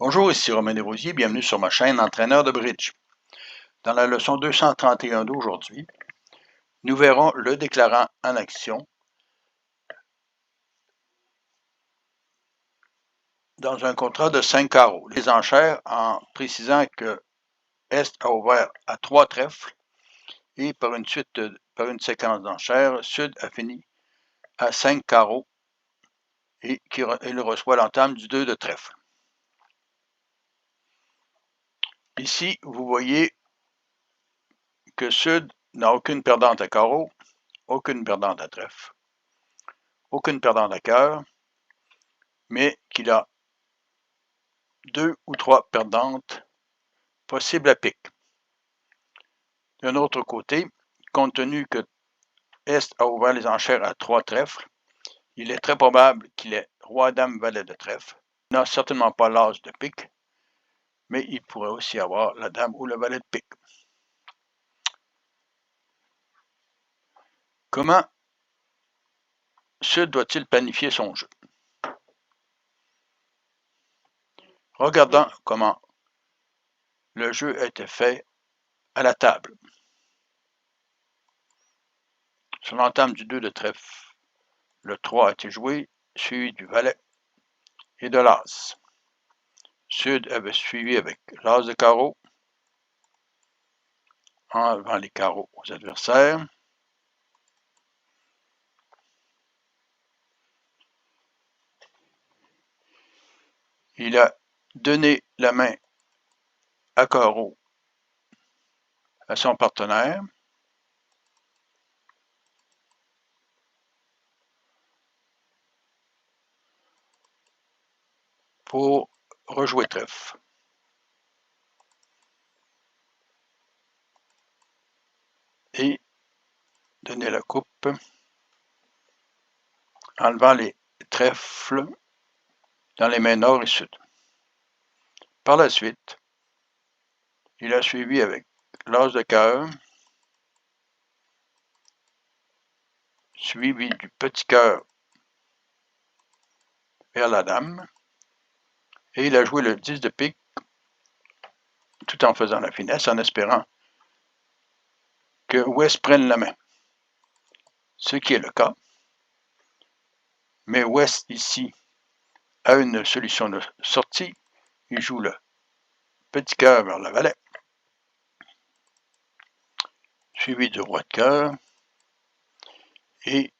Bonjour, ici Romain Desrosiers, bienvenue sur ma chaîne Entraîneur de bridge. Dans la leçon 231 d'aujourd'hui, nous verrons le déclarant en action dans un contrat de 5 carreaux. Les enchères en précisant que Est a ouvert à 3 trèfles et par une séquence d'enchères, Sud a fini à 5 carreaux et il reçoit l'entame du 2 de trèfle. Ici, vous voyez que Sud n'a aucune perdante à carreau, aucune perdante à trèfle, aucune perdante à cœur, mais qu'il a 2 ou 3 perdantes possibles à pique. D'un autre côté, compte tenu que Est a ouvert les enchères à 3 trèfles, il est très probable qu'il ait roi, dame, valet de trèfle. Il n'a certainement pas l'as de pique, mais il pourrait aussi avoir la dame ou le valet de pique. Comment Sud doit-il planifier son jeu? Regardons comment le jeu a été fait à la table. Sur l'entame du 2 de trèfle, le 3 a été joué, suivi du valet et de l'as. Sud avait suivi avec l'as de carreau, enlevant les carreaux aux adversaires. Il a donné la main à carreau à son partenaire pour rejouer trèfle. Et donner la coupe, enlevant les trèfles dans les mains nord et sud. Par la suite, il a suivi avec l'as de cœur, suivi du petit cœur vers la dame, et il a joué le 10 de pique tout en faisant la finesse, en espérant que Ouest prenne la main. Ce qui est le cas. Mais Ouest, ici, a une solution de sortie. Il joue le petit cœur vers le valet, suivi du roi de cœur, et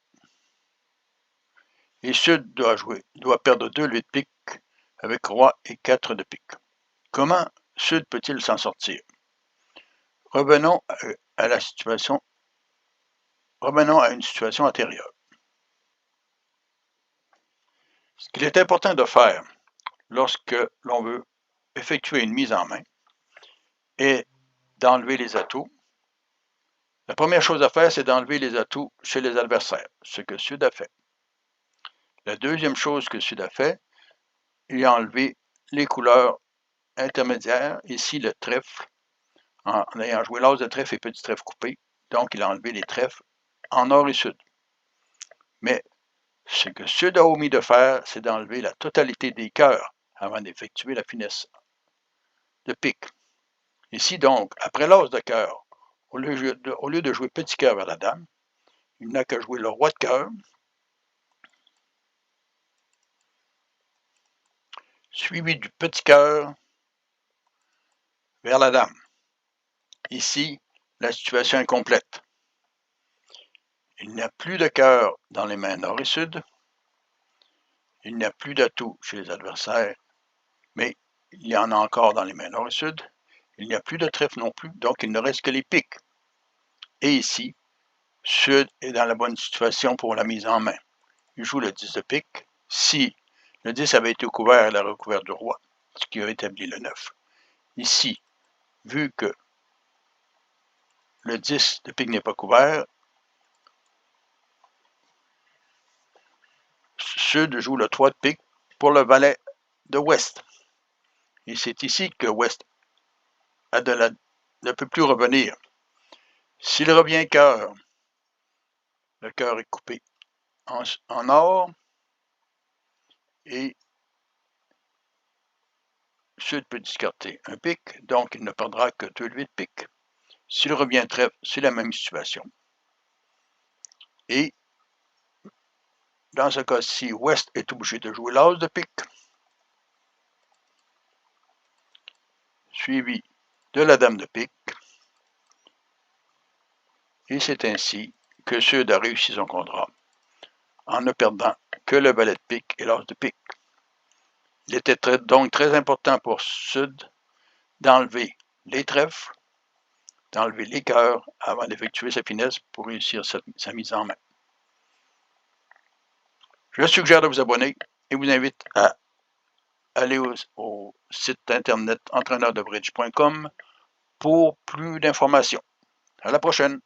Sud doit perdre 2 lieux de pique avec roi et 4 de pique. Comment Sud peut-il s'en sortir? Revenons à une situation antérieure. Ce qu'il est important de faire lorsque l'on veut effectuer une mise en main est d'enlever les atouts. La première chose à faire, c'est d'enlever les atouts chez les adversaires, ce que Sud a fait. La deuxième chose que Sud a fait, il a enlevé les couleurs intermédiaires, ici le trèfle, en ayant joué l'as de trèfle et petit trèfle coupé, donc il a enlevé les trèfles en nord et sud. Mais ce que Sud a omis de faire, c'est d'enlever la totalité des cœurs avant d'effectuer la finesse de pique. Ici donc, après l'as de cœur, au lieu de jouer petit cœur vers la dame, il n'a qu'à jouer le roi de cœur, suivi du petit cœur vers la dame. Ici, la situation est complète. Il n'y a plus de cœur dans les mains nord et sud. Il n'y a plus d'atout chez les adversaires, mais il y en a encore dans les mains nord et sud. Il n'y a plus de trèfle non plus, donc il ne reste que les piques. Et ici, Sud est dans la bonne situation pour la mise en main. Il joue le 10 de pique. Si le 10 avait été couvert, il aurait recouvert du roi, ce qui a établi le 9. Ici, vu que le 10 de pique n'est pas couvert, Sud joue le 3 de pique pour le valet de Ouest. Et c'est ici que Ouest ne peut plus revenir. S'il revient cœur, le cœur est coupé en or et Sud peut discarter un pic, donc il ne perdra que 2 levées de pique. S'il revient trèfle, c'est la même situation. Et dans ce cas-ci, Ouest est obligé de jouer l'as de pique, suivi de la dame de pique. Et c'est ainsi que Sud a réussi son contrat, en ne perdant que le valet de pique et l'as de pique. Il était donc très important pour Sud d'enlever les trèfles, d'enlever les cœurs avant d'effectuer sa finesse pour réussir sa mise en main. Je suggère de vous abonner et vous invite à aller au site internet entraîneurdebridge.com pour plus d'informations. À la prochaine!